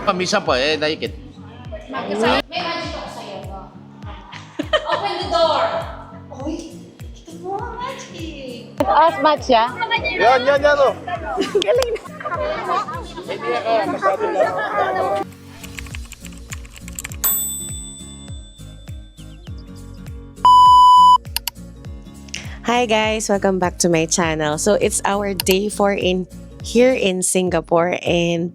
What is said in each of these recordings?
Minsan po eh, naikit. May magic ako sa'yo. No? Open the door! Uy, ito mo ang magic! As match siya? Yan, oh. Galing na. Hindi ka masyado lang. Hi guys, welcome back to my channel. So it's our day 4 here in Singapore, and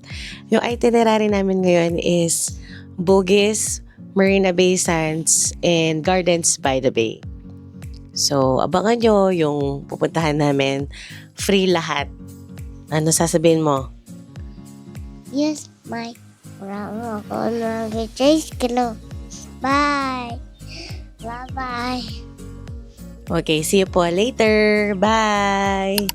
yung itinerary namin ngayon is Bugis, Marina Bay Sands, and Gardens by the Bay. So abangan nyo yung pupuntahan namin. Free lahat. Ano sasabihin mo? Yes, Mike. Wala ako nag-chase kilo. Bye. Bye-bye. Okay, see you po later. Bye!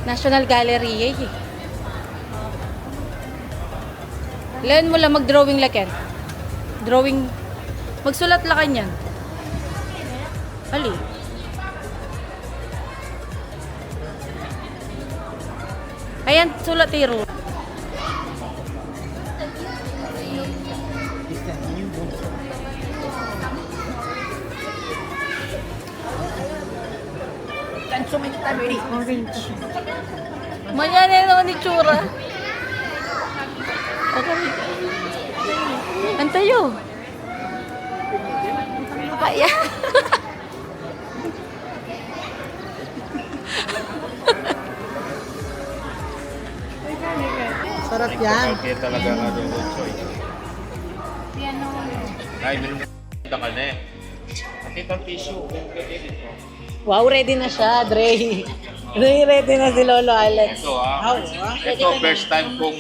National Gallery eh. Learn mo lang mag-drawing laken. Drawing. Magsulat lang kanyan. Ali. Ayan, sulat tiro. Orange. Manyan naman ni Chura. Okay. Antayo. Kaya. Sarap yan. Kaya talaga nga doon, Choy. Ay, minumita ka na eh. Nakita ang tissue. Wow, ready na siya, Dre. Ready na si Lolo Alex. Ito ito first time kong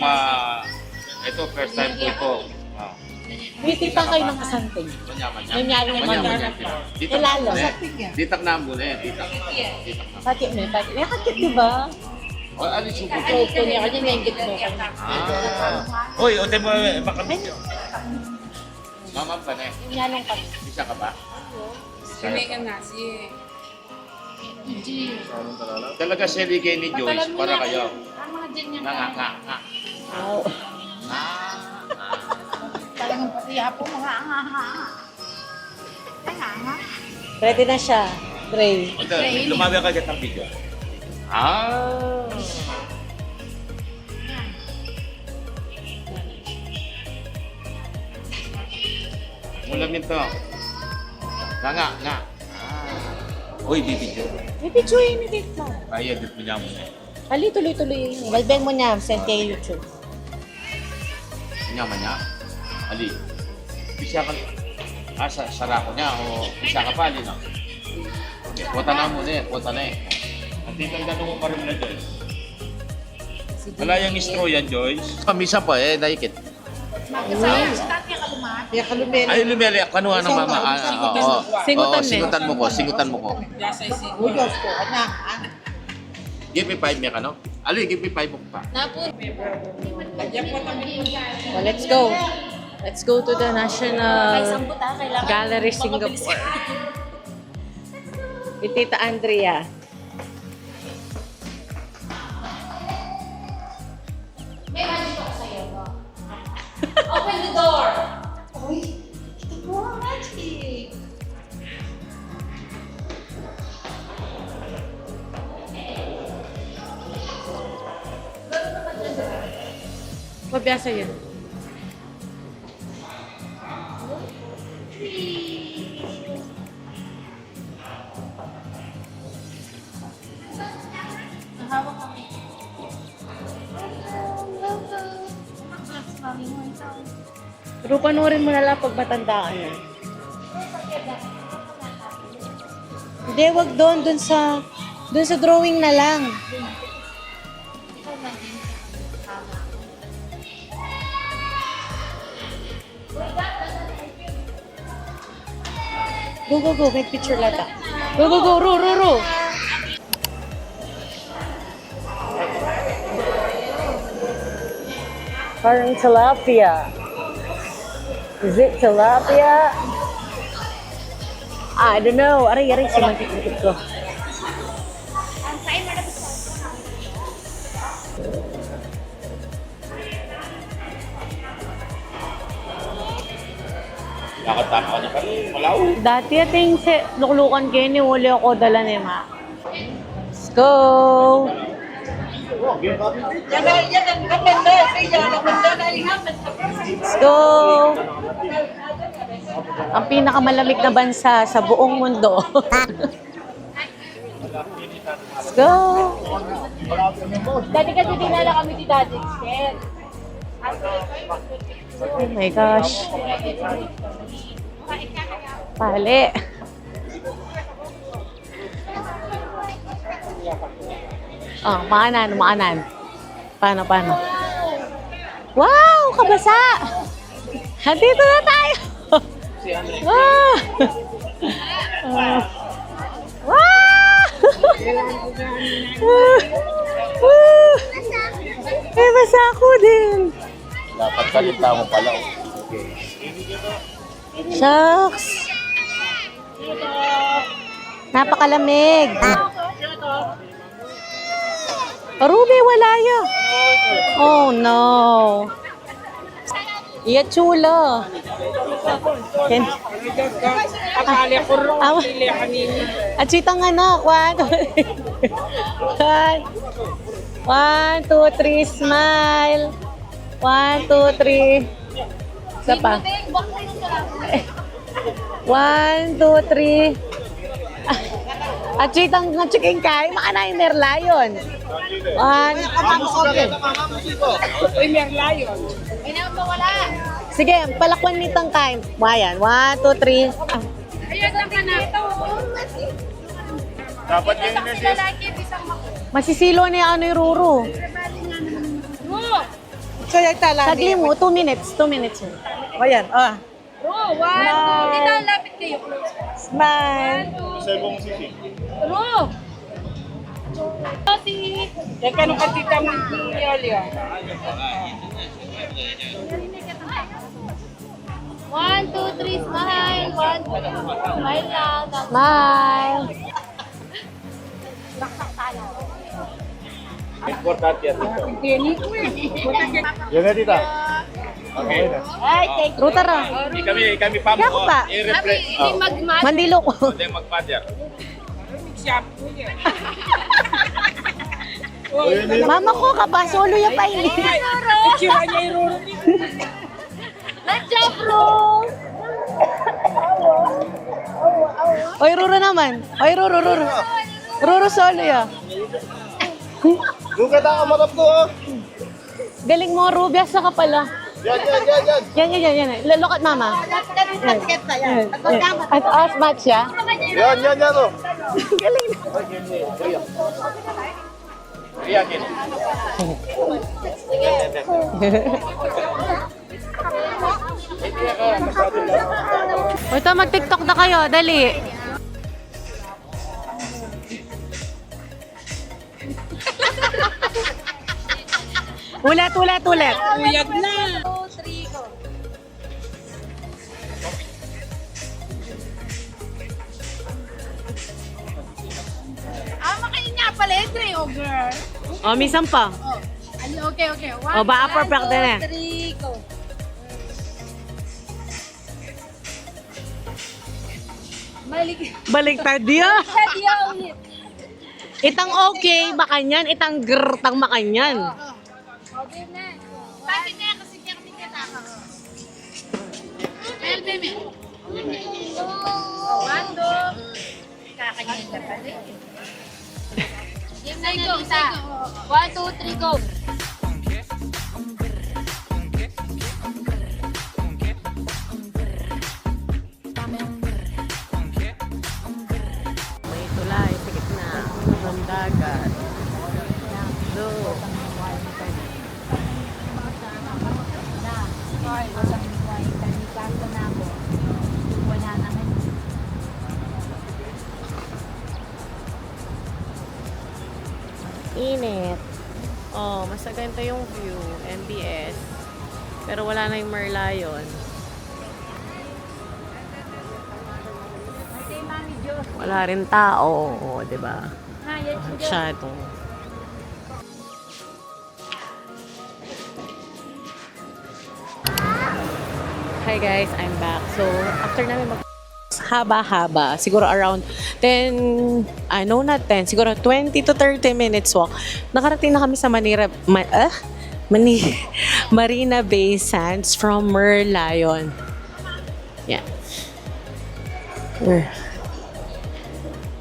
ito first time ko ito. Tita kayo ng kasanting. Manyaman Manyaman. Ditak Kilala. na. Ditak na muna eh. Ditak na. Pati mo, pati. May kakit, di ba? O, ano yung subo ko? Ito niya, kanya nengit mo. Uy, ote mo, makamit yun. Mama pa na eh. Yanong ka. Isa ka ba? Sinikan nga si... Talaga serigay ni Joyce para kayo. Nga. Wow. Talagang pati po mga Ready na siya, Dre. Ito, lumawi ka agad ng video. Mulamin to. Nga. Uy, bibidyo. May picture yun, dito. Ay, edit mo niya muna. Ali, tuloy-tuloy yun. Balben mo niya, send kay YouTube. Sinyaman niya. Ali. Bisa ka. Sara ko niya o isa ka pa, Ali, no? Okay, kuwata na muna eh. Kuwata na eh. At dito ang ganun mo pa rin na, Joyce. Wala yung straw yan, Joyce. Minsan pa eh, naikit. Ay, lumeli. Kanuha ng mama. Singutan eh. Singutan mo ko. Give me 5 niya ka, no? Ali, give me 5 mo pa. Well, let's go. Let's go to the National Gallery Singapore. With Tita Andrea. May magic ako sa'yo. No? Open the door! Uy, ito mo ang magic! Mabiyasa yun. Pero panoorin mo na lang pag matanda ka na. Hindi, wag doon. Doon sa drawing na lang. Go, go, go. May picture lata. Go, go, go. Ro, ro, ro. Parang tilapia. Is it tilapia? I don't know. Aray, aray. Sumakit-sakit ko. Nakatama ka niya pa rin. Malaw. Dati ating luklukan kayo ni Uli ako dala ni Ma. Let's go! Let's go! Ang pinakamalamig na bansa sa buong mundo. Let's go! Dati kasi dinala kami ni Daddy. Oh my gosh. Pali. Oh, maanan. Paano? Wow! Kabasa! Dito na tayo! Wow! Wow! Eh, basa ako din. Dapat salita mo pala. Okay. Shucks! Napakalamig. Ruby, wala yun. Oh, no. Iya chula. Akala ko rin pili kanina. At sitang anak. 1, 2, 3, smile. 1, 2, 3. Isa pa. 1, 2, 3. At sitang chicken kay, makanayin merlayon. 1, Premier Lion. sige, palakwan nitang kain. Wayan, 1, 2, 3. Ayun ang kanito. Dapat yun na siya. Masisilo ni ano yung Ruru. Sagli mo, 2 minutes. 2 minutes. Ayan, Ro, 1, 2. Dito, lapit kayo. Smile. Ro! Si... Teka, nung katita mo ni Yolio. 1, 2, 3, smile. 1, 2, 3. Smile lang. Smile. Importante yan dito. Tini ko eh. Yan na tita. Okay. Ay, thank you. Rutara. Kami pa Kaya ko pa. I-reflect. Hindi mag-match. Mandilo ko. Hindi mag-father. Shampoo yan. Mama ko, kapasolo yung painit. Itsura niya yung ruro. Nandiyan, bro! Oy, Ruru naman. Oy, Ruru. Ruru solo ya. Lugat ang amarap ko. Galing mo, Rubias ka pala. Yan. Look at mama. Yan. At us match ya. Yan. Oh. Galing. Yan. O ito, mag-tiktok na kayo. Dali. Ulat. Uyag na. 2, 3, go. Makain nga pala yun, oh, girl. O, minsan pa. Okay. 1, O, baka perfect din eh. 2, 3, go. Baliktad ya. Sabi ulit. Itang okay, makanyan. Itang grrr, tang makanyan. Okay na. Pati na kasi kaya kami kataka. Well, baby. 1, 2. Kakanyan ka pala. Game na go. 1, 2, 3, go. dagat. Look. Init. Oh, mas maganda yung view. MBS. Pero wala na yung Merlion. Wala rin tao. Oh, diba? Masyado. Hi guys, I'm back. So, after namin haba-haba, siguro around 10, no not 10, siguro 20 to 30 minutes walk. Nakarating na kami sa Marina Bay Sands from Merlion. Yeah.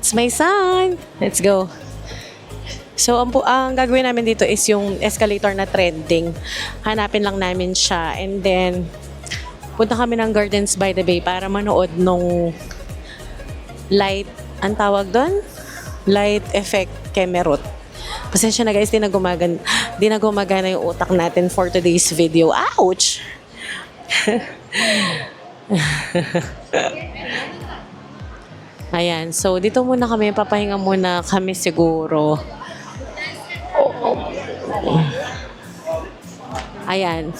It's my son. Let's go. So, ang gagawin namin dito is yung escalator na trending. Hanapin lang namin siya. And then, punta kami ng Gardens by the Bay para manood nung light, ang tawag doon? Light effect Kemerut. Pasensya na guys, di na gumagana yung utak natin for today's video. Ouch! Ayan, so dito muna kami, papahinga muna kami siguro. Ayan.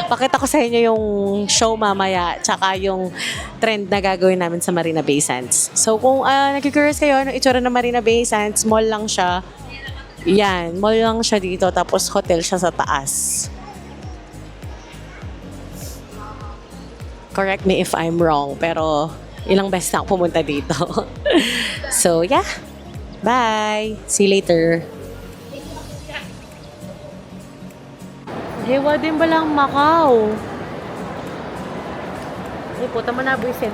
Pakita ko sa inyo yung show mamaya tsaka yung trend na gagawin namin sa Marina Bay Sands. So kung nag-curious kayo ano itsura ng Marina Bay Sands, mall lang siya. Yan, mall lang siya dito tapos hotel siya sa taas. Correct me if I'm wrong, pero ilang beses na ako pumunta dito. So yeah. Bye. See you later. Hewa din ba lang Macau? Ay, puta mo na, buwisin.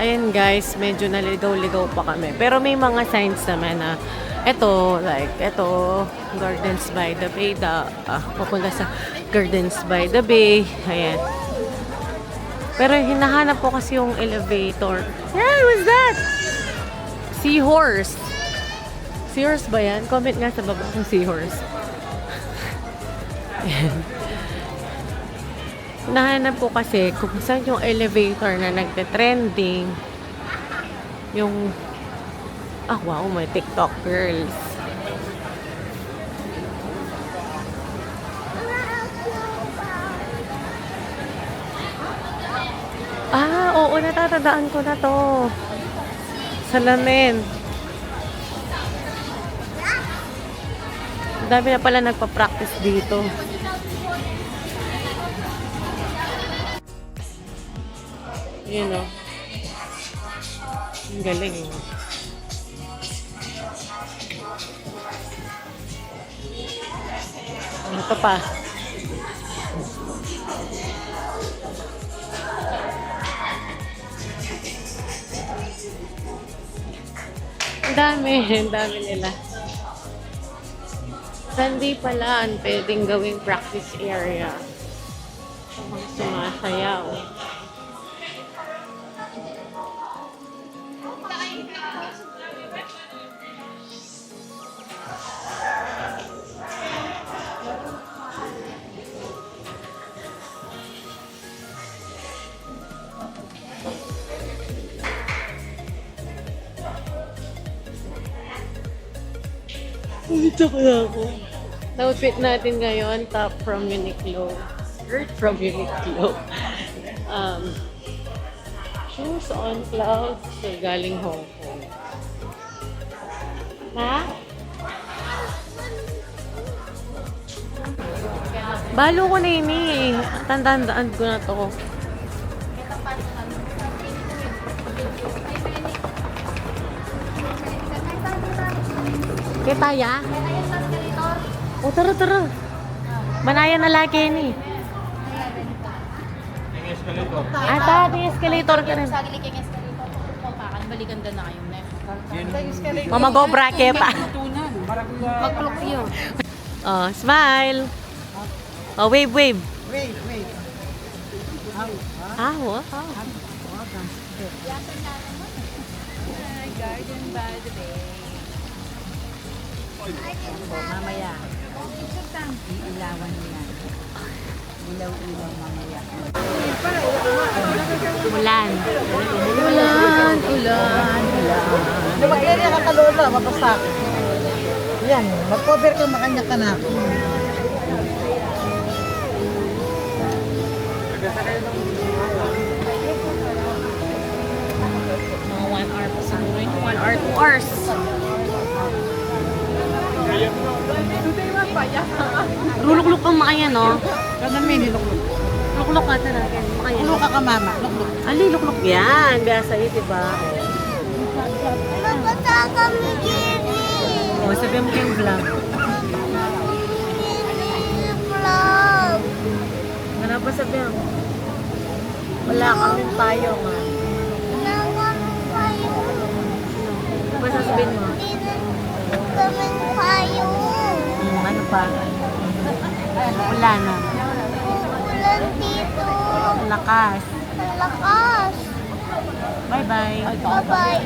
Ayan guys, medyo naligaw-ligaw pa kami. Pero may mga signs naman na eto, Gardens by the Bay, papunta sa Gardens by the Bay. Ayan. Pero hinahanap ko kasi yung elevator. Yeah, what's that? Seahorse. Seahorse ba yan? Comment nga sa baba kung seahorse. Ayan. Nahanap ko kasi kung saan yung elevator na nagte-trending. Yung, wow, may TikTok girls. Oo, natatandaan ko na to. Salamin. Ang dami na pala nagpa-practice dito. Yun o. Ang galing o. Ito pa. Ang dami nila. Sunday pala ang pwedeng gawing practice area. Sa mga sumasayaw. Dito kaya ako. Outfit natin ngayon, top from Uniqlo. Skirt from Uniqlo. Shoes on clouds. So, galing Hong Kong. Ha? Balo ko na yun eh. Tandaan ko na to. Kaya taya? Kaya sa escalator. O, tara, tara. Banaya na laki ni. Ata, di escalator ka rin. Sa gilik yung escalator. Pakan, balikan doon na kayo, Nek. Mama go bracket. Mag-clock yun. Oh, smile. Oh, wave, wave. Wait, wait. Ah, wow. Garden by the bay. Mamaya. Ilawan mo yan. Ilaw-ilaw mamaya. Ulan. Ulan, ulan, ulan. Mag-area ka kaloola, mapasak. Yan, mag-cover ka makanya ka na. Mga 1 hour pa siguro yun. 1 hour, 2 hours. Lulukluk kang makaya, no? Kanan may nilukluk. Lukluk ka natin. Makaya. Lukluk ka mama, lukluk. Ali, lukluk yan. Biasa sa'yo, diba? Mabasa kami, Jenny. O, sabihin mo kayong vlog. Jenny, vlog. Ano ba sabihin mo? Wala kami payo, ma. Nawan kayo. Ano ba sasabihin mo? Kaming kayo. Ano pa? Wala na. Ulan dito. Lakas. Malakas. Bye-bye. Bye-bye.